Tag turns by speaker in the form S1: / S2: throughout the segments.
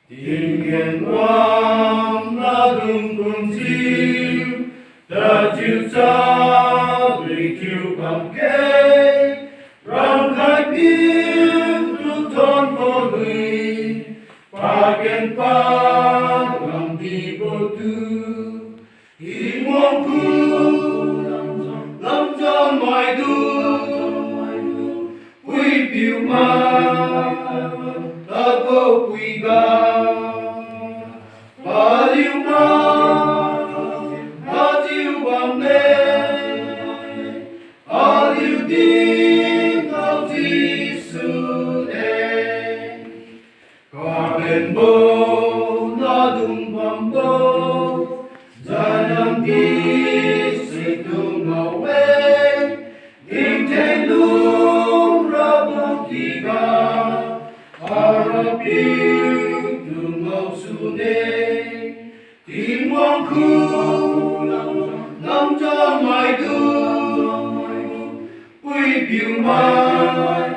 S1: Tình hiền ngoan là đường cùng chiêu, ta chiêu xa vì chiêu cầm kế, rằng khai biên tu thôn vô lùi, pa kiên pa làm đi vô tư, ý mong cứu lâm cho mọi thứ, quy biểu ma ta vô quy ga. Tìm mong khu lòng cho mọi thứ quy biểu mai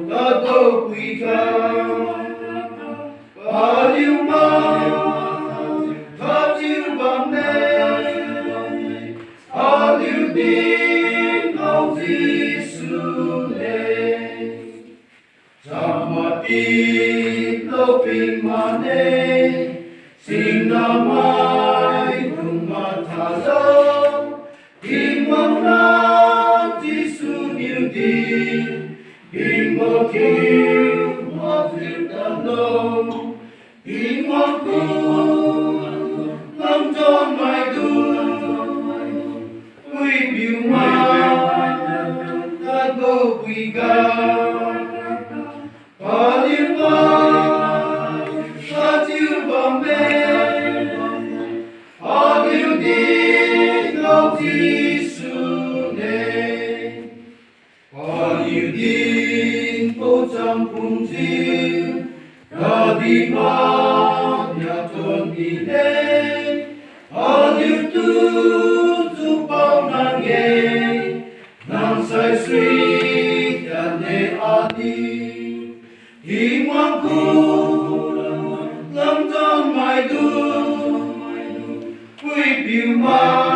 S1: ta tô quy cao và liêu mai ta chiêu bằng này ta liêu tin ông Giêsu này trong mặt tin lâu bình mà này xin nam ai cùng mà thả lâu tìm mong nam Giêsu yêu tin tìm mong cứu mà dịp đàn lâu tìm mong cứu lâm cho mai tu quy biểu mai ta tô quy cao và liên mai ta chiêu bằng bên họ yêu tin ông Giêsu này họ yêu tin vô trong cùng chiêu họ đi qua nhà tuần đi đến họ yêu tu giúp bao nàng nghe nàng say suy đàn nề a đi hi mong cứu lâm trong mai tu quy biểu mai